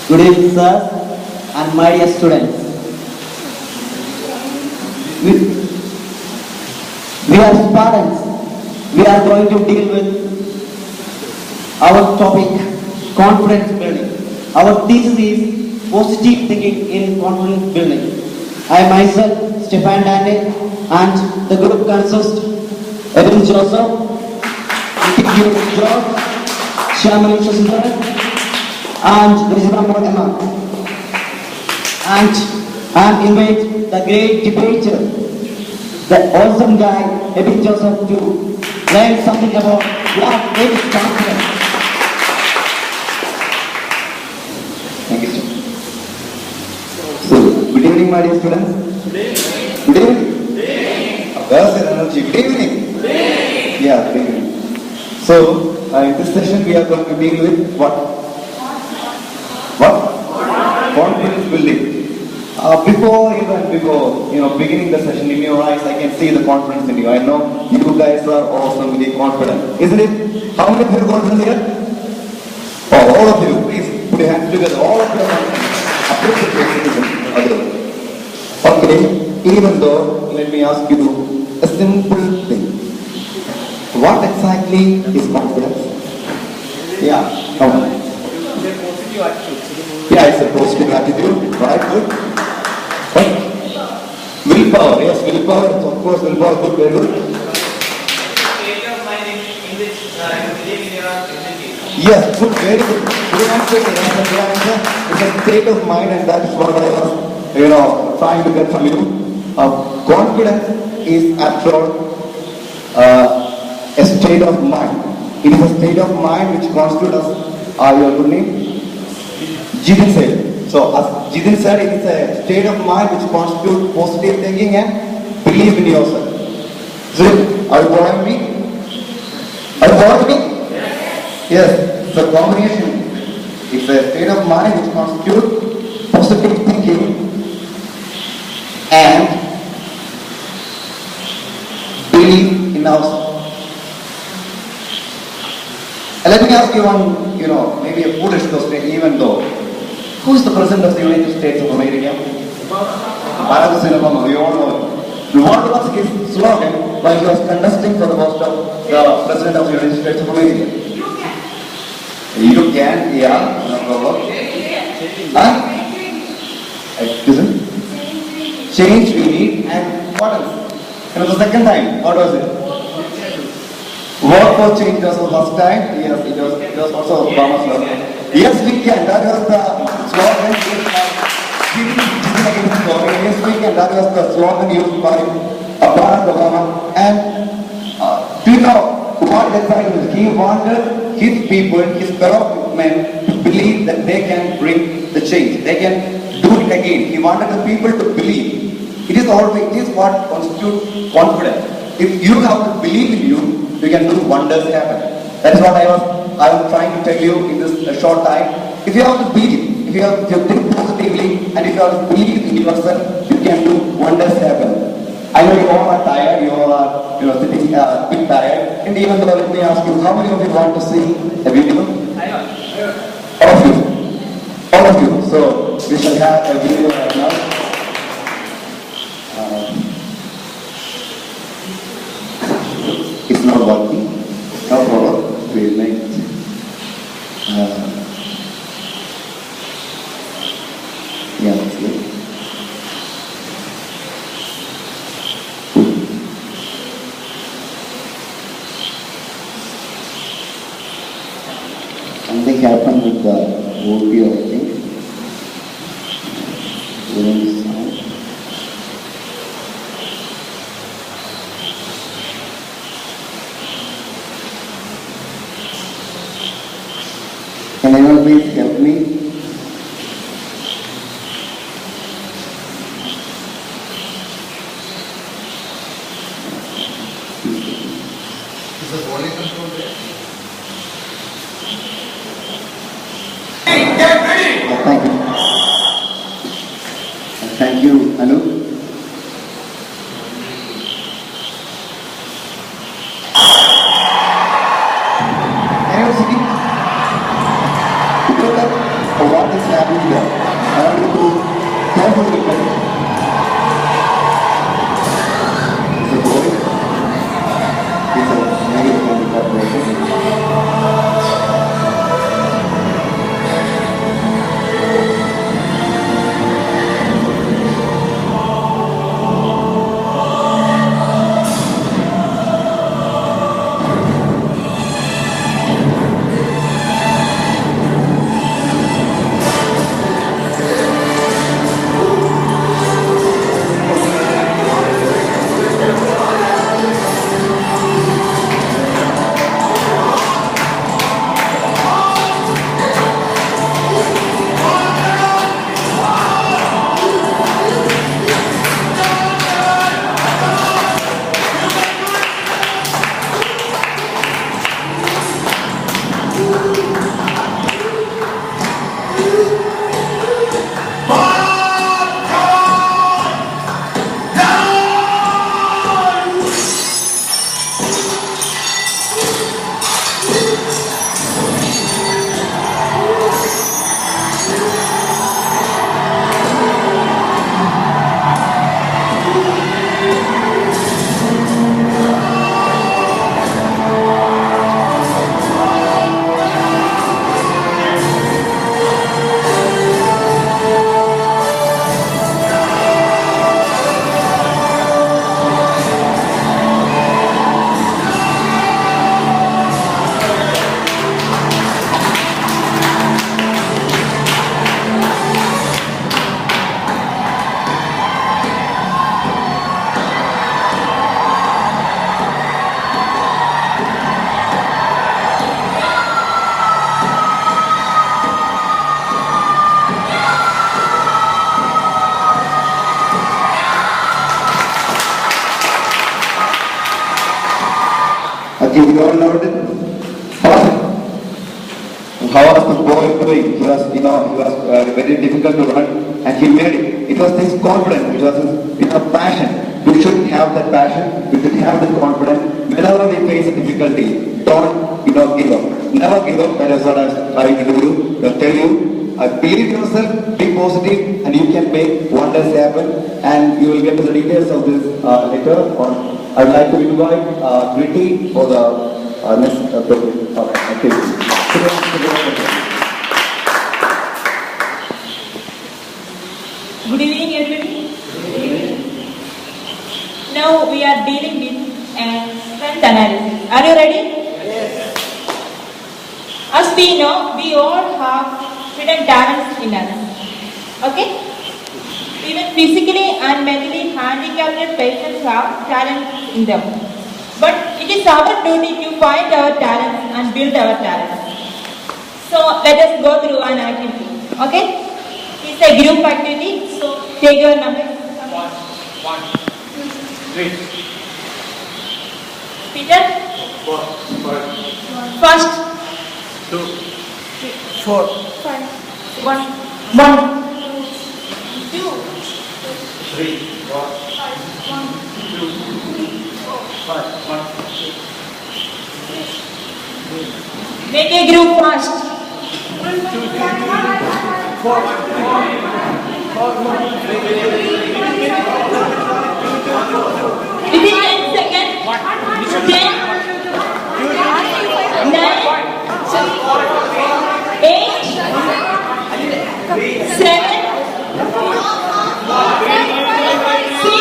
Good evening, sir, and my dear students. We, we are Spartans. We are going to deal with our topic, confidence building. Our thesis is positive thinking in confidence building. I myself, Stefan Dande, and the group consists Evan Joseph, Nikhil George, Shyamali Shashidharan, and Rizwan Emma. And invite the great debater, the awesome guy, Evan Joseph, to learn something about what is confidence. Thank you, sir. So, good evening, my dear students. Good evening. Where's your energy? Good evening. Yeah, good evening. So, in this session, we are going to deal with what? Confidence building. Before beginning the session, in your eyes, I can see the confidence in you. I know you guys are awesomely confident, isn't it? How many of you are confident here? Oh, all of you, please put your hands together. All of you are confident. Okay, even though, let me ask you a simple thing. What exactly is confidence? Yeah, come on. Yeah, it's a positive attitude, right? Good. What? Willpower, yes, willpower, of course, willpower, good, very good. Yes, good, very good. Good answer, good answer. It's a state of mind, and that is what I was, trying to get from you. Confidence is, after all, a state of mind. It is a state of mind which constitutes your good name? Jidin said. So, as Jidin said, it is a state of mind which constitutes positive thinking and belief in yourself. So, are you following me? Are you following me? Yes. It's a combination. It's a state of mind which constitutes positive thinking and belief in ourselves. Let me ask you one, maybe a foolish question, even though. Who is the President of the United States of America? Barack Hussein Obama, we all know it. What was his slogan while he was contesting for the post of the President of the United States of America? You can, yeah, no problem. Excuse me? Change we need, and what else? The second time, what was it? Work for change was the first time. Yes, it was also Obama's slogan. Yes, we can. That was the slogan used by Yes, we can. That was the slogan used by Barack Obama. And do you know what exactly? He wanted his people, his fellow men, to believe that they can bring the change. They can do it again. He wanted the people to believe. It is what constitutes confidence. If you have to believe in you can do wonders happen. That is what I was trying to tell you in this short time. If you have to believe, if you think positively, and if you have to believe in yourself, you can do wonders happen. I know you all are tired, you all are sitting a bit tired, and even though, let me ask you, how many of you want to see a video? All of you. All of you. So we shall have a video right now. It's not working. No problem. We'll make it. Yeah, that's good. Something happened with the audio, I think. Can anyone please help me? Is the volume control there? Get ready! Thank you. Thank you, Anu. What is happening You all know it. How was the boy doing? He was, he was very difficult to run, and he made it. It was his confidence. It was his, passion. We should have that passion. We should have that confidence. Whenever we face a difficulty, don't, give up. Never give up. That is what I was trying to do. To tell you. Believe yourself, be positive, and you can make wonders happen. And you will get to the details of this later on. I would like to invite Gritty for the next program. Okay. Good evening, everybody. Now we are dealing with strength analysis. Are you ready? Yes. As we know, we all have hidden talents in us. Okay? Even physically and mentally handicapped patients have talents in them. But it is our duty to find our talents and build our talents. So let us go through an activity. Okay? It's a group activity. So take your numbers. 1, 2, 3. Peter? 4. First. 2. 4. 5. 1. 1. 2. 3. 1. 2. 5. 1. Make a group fast. 1, 2, 3, 4. Within 10 seconds. 10, 9, 8, 7, 6,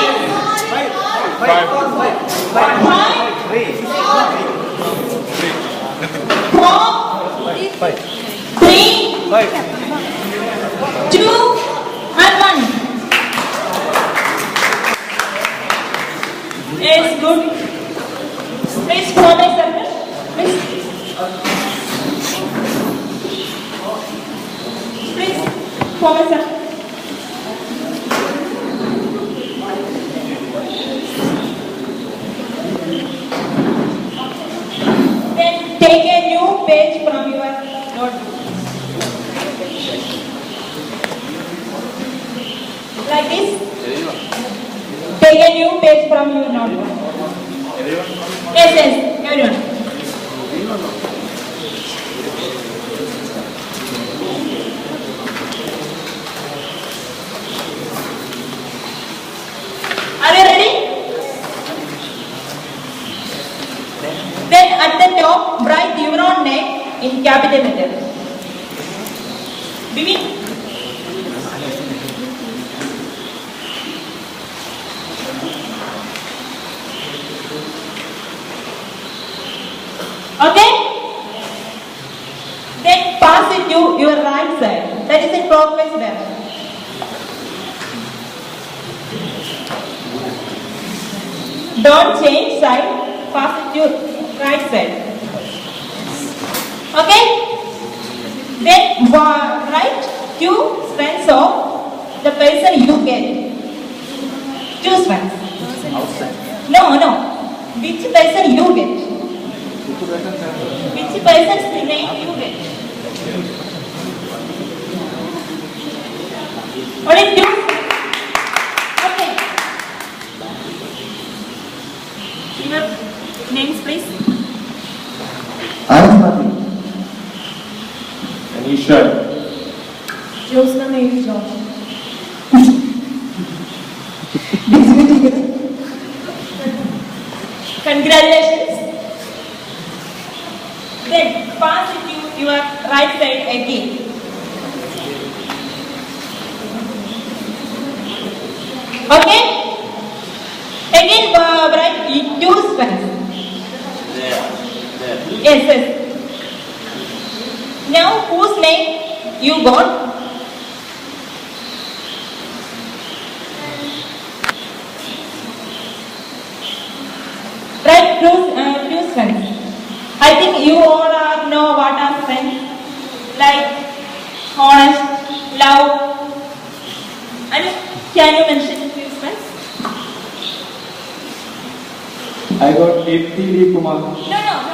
5, 4, 3, 2, and 1. Yes, good. Please form a circle. Please. Please form a circle. Then take a new page from your notebook. Like this. Take a new page from your notebook. Yes, everyone. Are you ready? Then at the top, write your own name in capital letters. Begin. Okay? Then pass it to your right side. That is in clockwise direction. Don't change side. Pass it to right side. Okay? Then write 2 strengths of the person you get. 2 strengths. No. Which person you get? Which person's name you get? Only 2? Okay. Your names, please. I'm happy. Anisha. Josna Mary John. Congratulations. Then pass it to your right side again. Okay? Again write 2 strengths. There. Yes. Now whose name you got? Write 2 strengths. I think you all know what are strengths, like honest, love, and can you mention few strengths? I got Deepthi Kumar. No.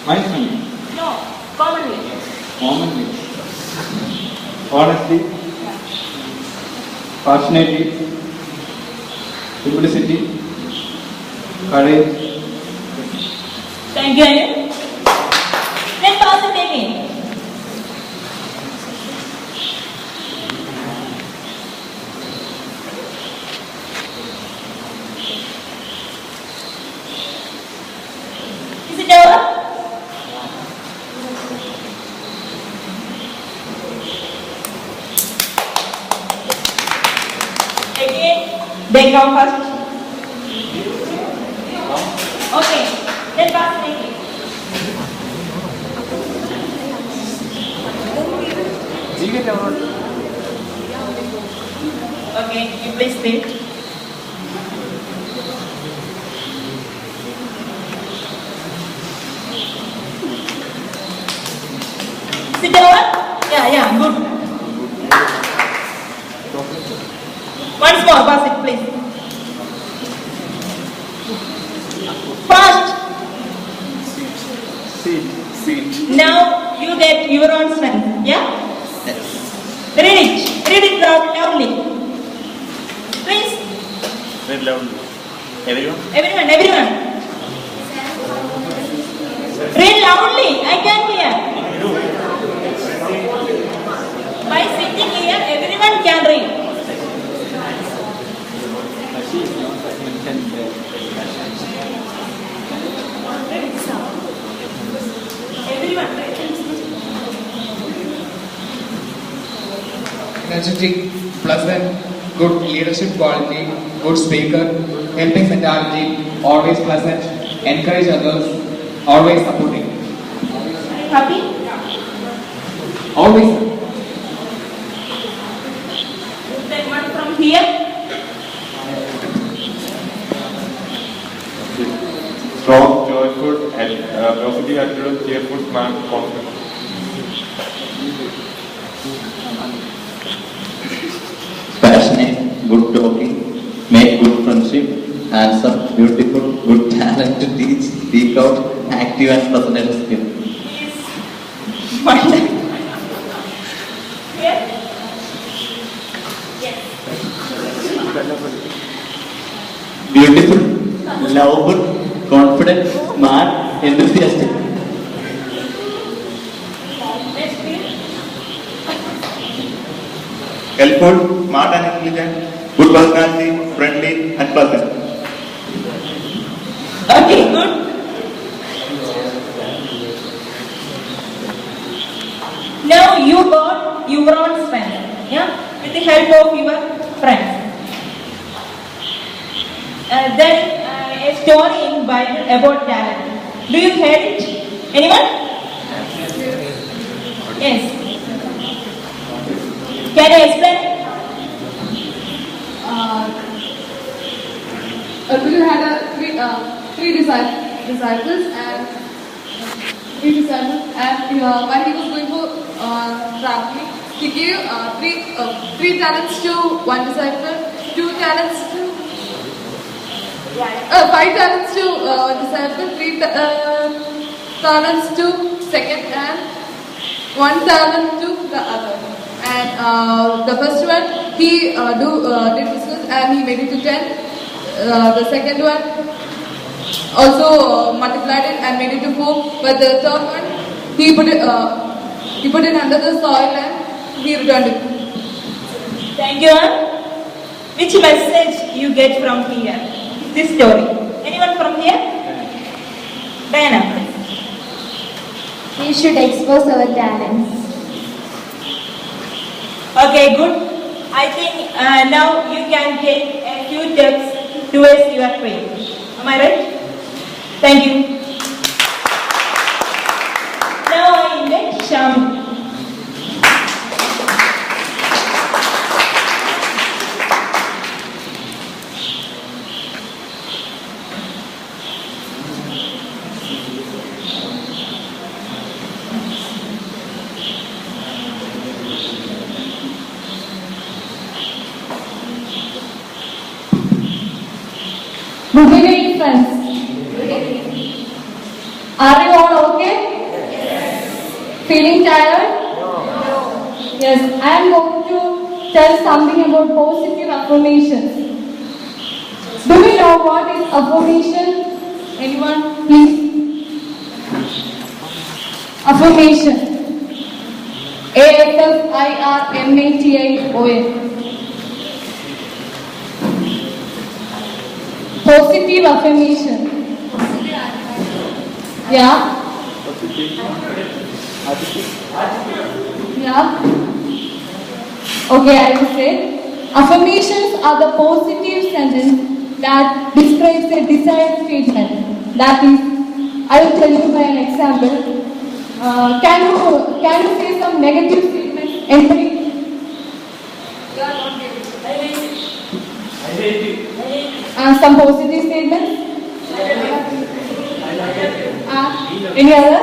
Mindfully. No, commonly. Commonly. Honesty. Passionately. Simplicity. Courage. Thank you, Anil. Then pass it again. Is it over? Again, they come first. Okay, then pass it again. Okay, you please sit. Sit down. Yeah, good. Once more, pass it, please. Fast. Seat. Now you get your own strength. Yeah? Read it. Read it loudly. Please. Read loudly. Everyone? Everyone. Read loudly. I can hear. By sitting here, everyone can read. Everyone. Energetic, pleasant, good leadership quality, good speaker, helping mentality, always pleasant, encourage others, always supporting. Happy? Always. Then one from here. Strong, joyful, and positive attitude, cheerful, smart, confident. Passionate, good talking, make good friendship, handsome, beautiful, good talent to teach, speak out, active and personal skill. Is wonderful. Here. Yes. Beautiful, lovable, confident, smart, enthusiastic. Next, please. Helpful, smart and intelligent, good personality, friendly and pleasant. Okay, good. Now you got your own strength, yeah, with the help of your friends. Then a story in Bible about talent. Do you hear it? Anyone? Yes. Can you explain? Arjuna had three disciples and when he was going for traveling, he gave three talents to one disciple, 5 talents to one disciple, 3 talents to second, and 1 talent to the other. And the first one he did business and he made it to 10. The second one also multiplied it and made it to 4. But the third one he put it under the soil and he returned it. Thank you, Ann. Which message you get from here? This story. Anyone from here? Diana, please. We should expose our talents. Okay, good. I think now you can take a few steps towards your dream. Am I right? Thank you. Now I invite Sham. Good evening, friends. Are you all okay? Feeling tired? No. Yes, I am going to tell something about positive affirmations. Do we know what is affirmation? Anyone, please? Affirmation. AFFIRMATION. Positive affirmation. Yeah. Yeah. Okay, I will say. Affirmations are the positive sentence that describes a desired statement. That is, I will tell you by an example. Can you say some negative statements? Anybody? Some positive statements? Any other?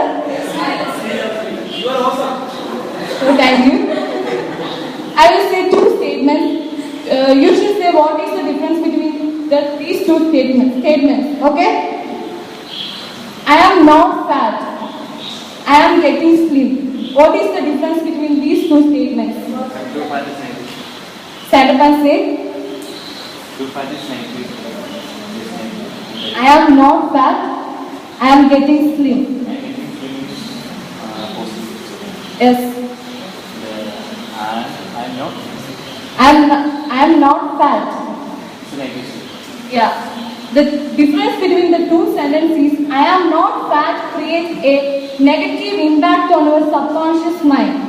You are awesome. So thank you. I will say two statements. You should say what is the difference between these two statements. Okay? I am not fat. I am getting slim. What is the difference between these two statements? Stand up and say. I am not fat. I am getting slim. Yes. I am not fat. Yeah. The difference between the two sentences, I am not fat, creates a negative impact on our subconscious mind.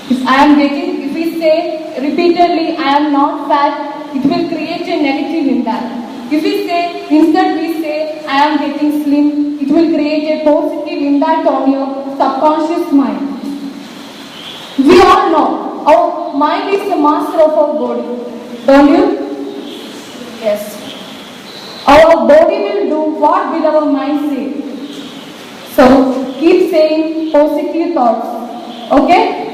If we say repeatedly, I am not fat, it will create a negative impact. If we say, instead we say, I am getting slim, it will create a positive impact on your subconscious mind. We all know, our mind is the master of our body. Don't you? Yes. Our body will do what will our mind say. So, keep saying positive thoughts. Okay?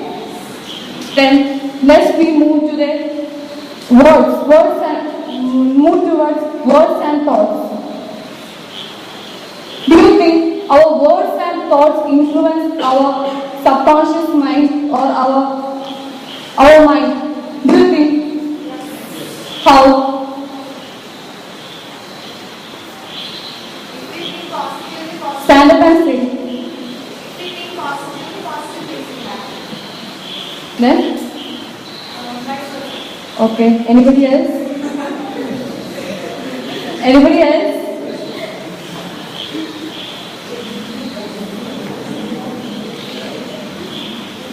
Then, let's we move to the move towards words and thoughts. Do you think our words and thoughts influence our subconscious mind or our mind? Do you think? How? Stand up and say. Then? Okay. Anybody else? Anybody else?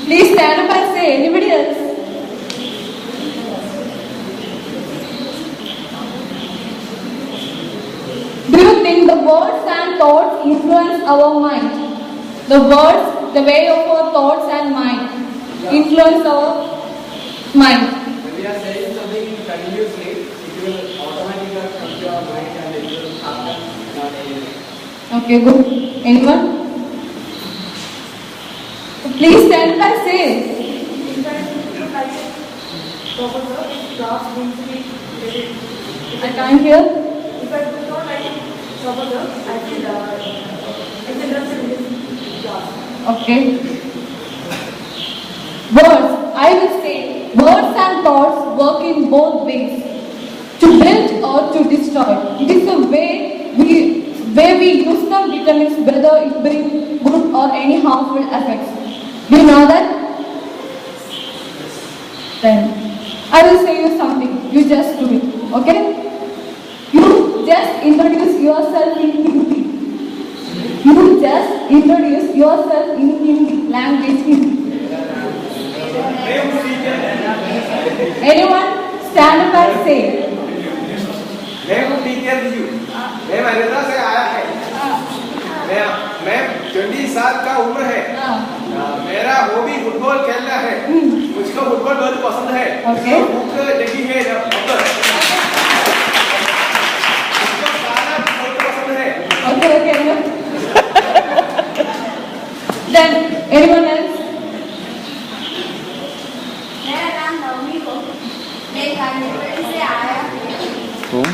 Please stand up and say. Anybody else? Do you think the words and thoughts influence our mind? The words, the way of our thoughts and mind influence our mind. When we are saying something continuously, it will automatically come to our mind and it will happen not anyway. Okay, good. Anyone? Please stand and say. I can't hear. If I do not write I feel interested in this class. Okay. Words. I will say words and thoughts work in both ways. To build or to destroy. It is the way we use them determines whether it brings good or any harmful effects. Do you know that? Then I will say you something. You just do it. Okay? You just introduce yourself in Hindi. You just introduce yourself in Hindi. Language Hindi. Anyone stand up and say. मैं teacher हूँ। मैं मरेदा से आया है। मैं 20 साल का उम्र है। मेरा हॉबी फुटबॉल खेलना है। मुझको फुटबॉल बहुत पसंद है। Okay. बुक देखी है मुझको गाना बहुत पसंद है। Okay. Then anyone else? मेरा नाम नवमी को मैं खानेपल्ली से आया हूँ।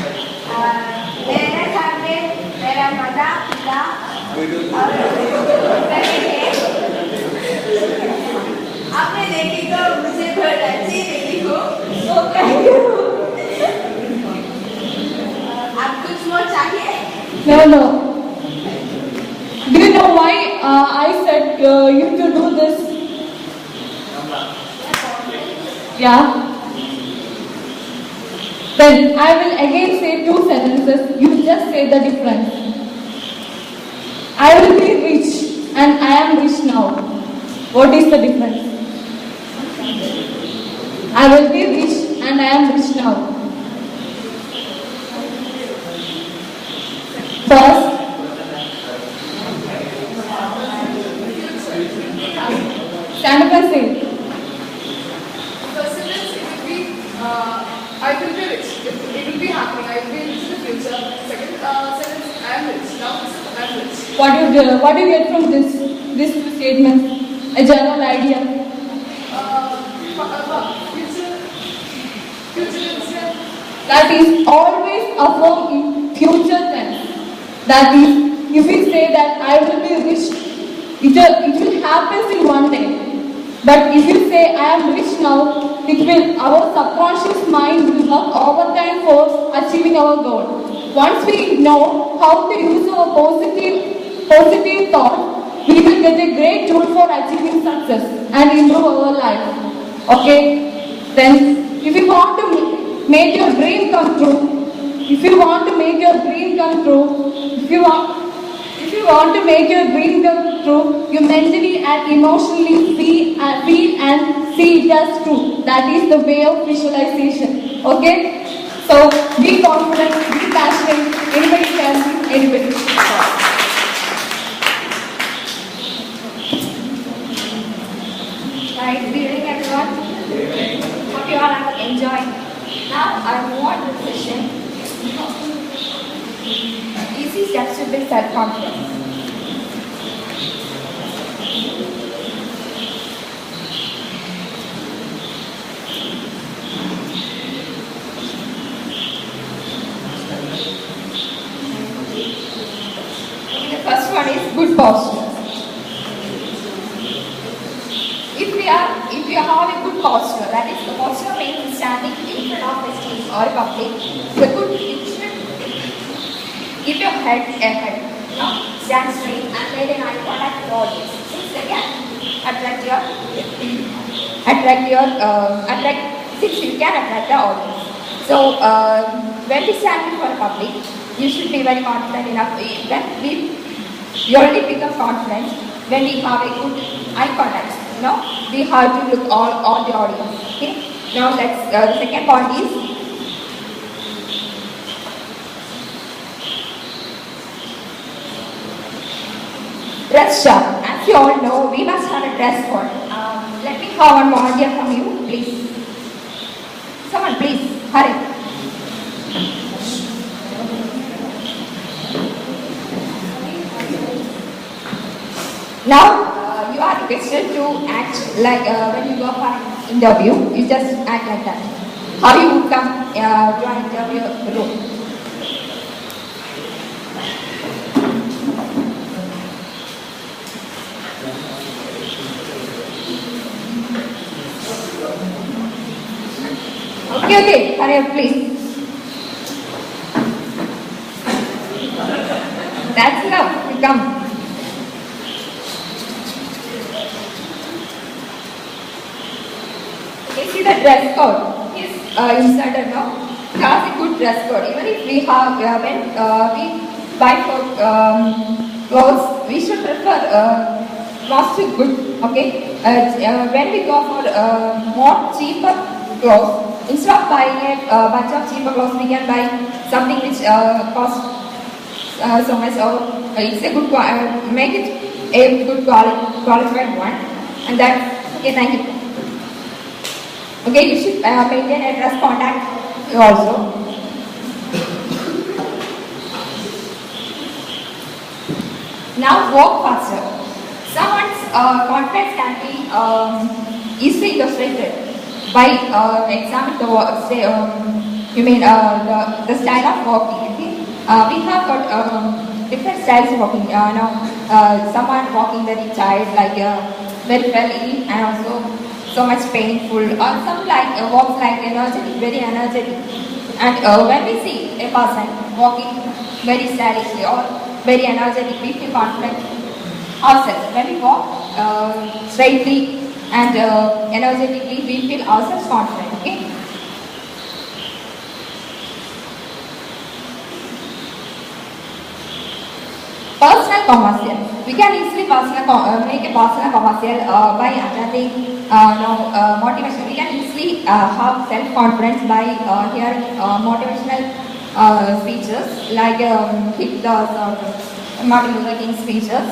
मेरे घर में मेरा माता पिता और आपने देखी तो मुझे बहुत अच्छी लगी हो। आप कुछ more चाहिए? No, no. Do you know why I said you to do this? Yeah. Then I will again say two sentences. You just say the difference. I will be rich and I am rich now. What is the difference? I will be rich and I am rich now. First, stand up and say. First sentence, it will be, I will be rich. It will be happening. I will be rich in the future. Second sentence, I am rich. Now it's I am rich. What do you get from this two statements? A general idea. Future. That is always affirm in future tense. That is, if we say that I will be rich, it will happen in one day. But if you say I am rich now, our subconscious mind will work overtime for achieving our goal. Once we know how to use our positive thought, we will get a great tool for achieving success and improve our life. Okay? Then, if you want to make your dream come true, if you want to make your dream come true, you mentally and emotionally feel and see it as true. That is the way of visualization. Okay? So, be confident, be passionate, anybody can be anybody. Right, good evening everyone. Hope you all are enjoying. Now I move on to the session. Easy steps to build self-confidence. The first one is good posture. If you have a good posture, that is the posture means standing in front of a stage or a public, the good you should keep your head ahead, stand straight and maintain eye contact with the audience. Since you can attract the audience. So when we stand before a public, you should be very confident enough. You only become confident when we have a good eye contact. We have to look all the audience. Okay. Now let's. The second point is dress sharp. As you all know, we must have a dress code. Let me have one volunteer from you, please. Someone, please, hurry. Now, you are requested to act like when you go for an interview, you just act like that. How you would come to an interview room. Okay, hurry up, please. That's enough, you come. Okay, see the dress code is inserted now. It has a good dress code. Even if we have, when we buy for clothes, we should prefer not too good, okay? When we go for more cheaper clothes, instead of buying a bunch of cheaper clothes, we can buy something which costs so much. It's a good make it a good qualified one, and that's okay. Thank you. Okay, you should maintain a dress contact also. Now walk faster. Someone's confidence can be easily illustrated by examining the the style of walking. Okay? We have got different styles of walking. Now, someone walking very tight, like very well ill and also so much painful, or some like walks like energetic, very energetic. And when we see a person walking very stylishly or very energetic, we feel confident ourselves. When we walk straightly and energetically, we feel ourselves confident. Okay. Personal commercial. We can easily make a personal commercial by attending motivation. We can easily have self-confidence by hearing motivational speeches like Hitler's or Martin Luther King speeches.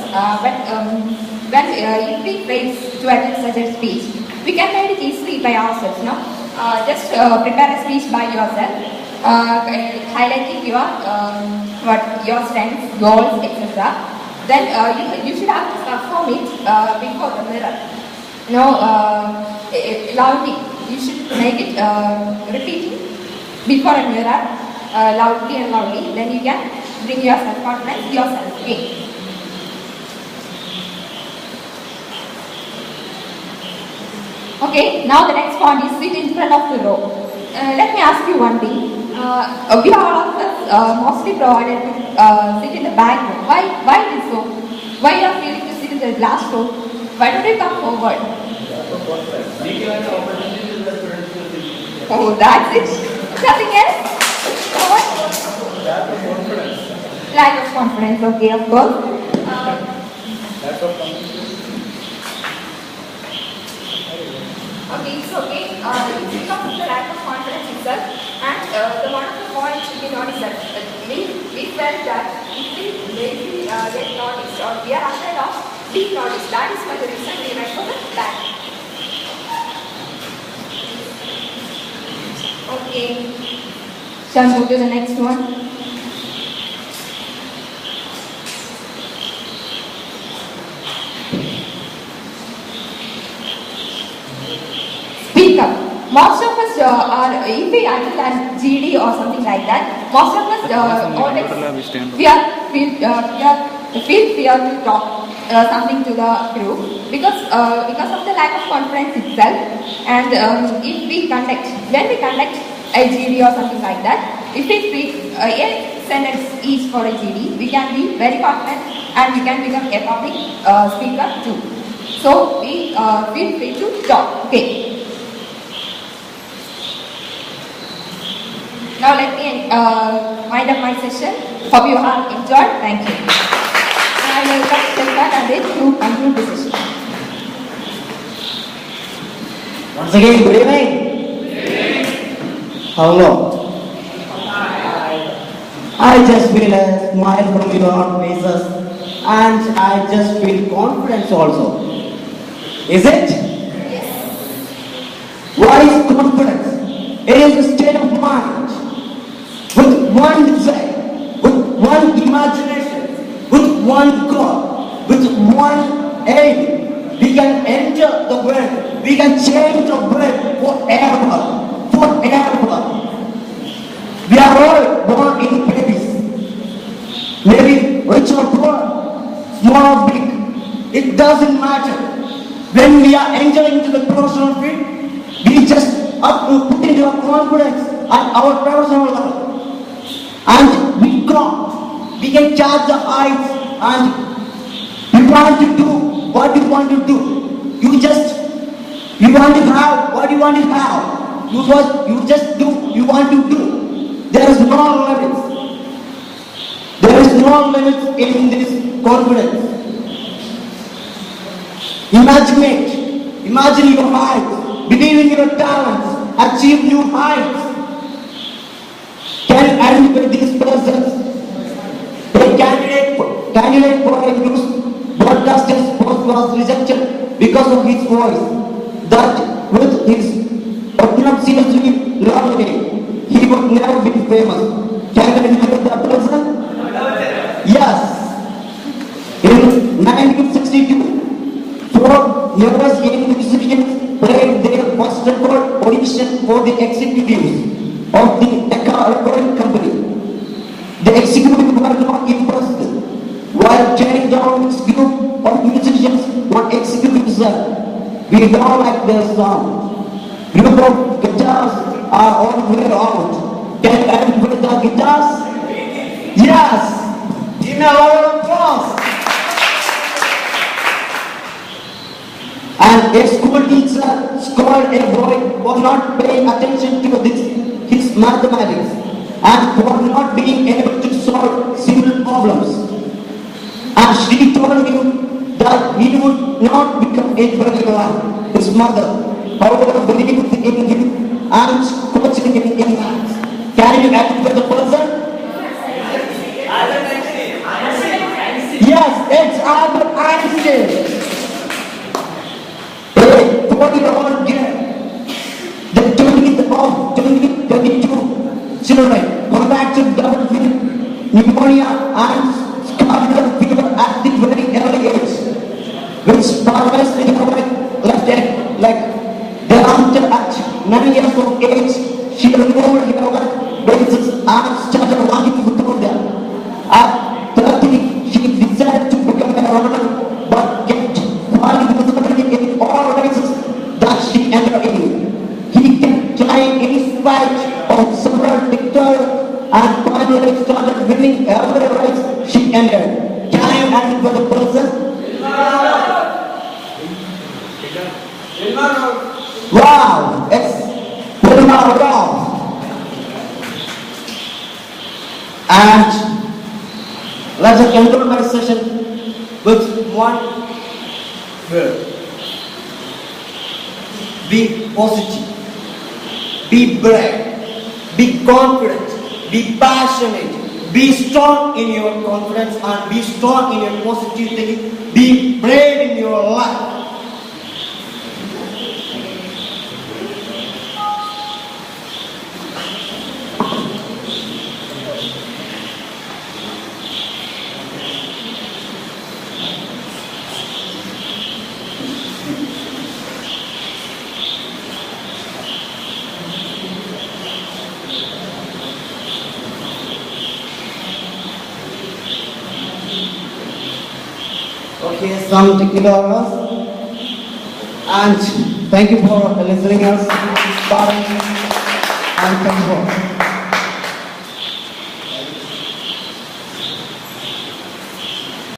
But if we face to attend such a speech, we can make it easily by ourselves. Just prepare a speech by yourself. Highlighting your strengths, goals, etc. Then you should have to perform it before the mirror. Loudly. You should make it repeat before a mirror loudly and loudly. Then you can bring your self-confidence yourself. Okay. Okay. Now the next point is sit in front of the row. Let me ask you one thing. We are all of us mostly provided to sit in the back row. Why is so? Why you are feeling to sit in the last row? Why don't you come forward? Oh, that's it. Nothing else? Lack of confidence. Okay, of course. Okay, it's okay. It's because of the lack of confidence itself. And the one of the points should be noticed that we felt that if we get noticed or we are afraid of being noticed, that is why the reason we went for the back. Okay. Shall we move to the next one? Speak up. Most of us if we attend GD or something like that, most of us always feel fear to talk something to the group because of the lack of confidence itself. And when we conduct a GD or something like that, if we speak a sentence each for a GD, we can be very confident and we can become a public speaker too. So we feel free to talk. Okay. Now let me wind up my session. Hope you have enjoyed. Thank you. And I will come to conclude the session. Once again, good evening. How long? I just feel a smile from your faces and I just feel confidence also. Is it? Yes. What is confidence? It is a state of mind with one desire, with one imagination, with one goal, with one aim. We can enter the world. We can change the world forever. Forever. We are all born in babies. Maybe rich or poor, small or big. It doesn't matter. When we are entering into the professional field, we just have to put in our confidence and our professional life. And we can charge the heights and we want to do what we want to do. You want to have what you want to have. You just do, you want to do. There is no limits. There is no limits in this confidence. Imagine your heights. Believe in your talents. Achieve new heights. Can identify these persons. A candidate for a news broadcaster's post was rejected because of his voice. That with his obnoxiously loud name, he would never be famous. Can you remember that person? Yes. In 1962, 4 nervous young musicians played their first record audition for the executives of the Decca Recording Company. The executives were not impressed. While tearing down this group of musicians, one executive said, teacher. We don't like their song. Group of guitars are all way out. Can you identify the guitars? Yes! In a lot of applause. And a school teacher scolded a boy for not paying attention to his mathematics and for not being able to solve simple problems. And she told him that he would not become anybody like his mother, however believed in him and coaching him in maths. Can you identify the person? Yes, it's Albert Einstein. A 40-year-old girl, the 22 children contracted double pneumonia and scarlet fever at the very early age, which paralyzed her left leg. Thereafter, at 9 years of age, she removed her leg braces and started walking without them. At 30, she decided to become a runner, but kept falling miserably in all races that she entered in. He kept trying in spite of several victories and finally started winning every race she entered. Can you identify the person? Wow, it's Wilma Rao. And let's conclude my session with one word. Be positive, be brave, be confident, be passionate, be strong in your confidence and be strong in your positive thinking, be brave in your life. Okay, some technical errors. And thank you for listening us, and thank you for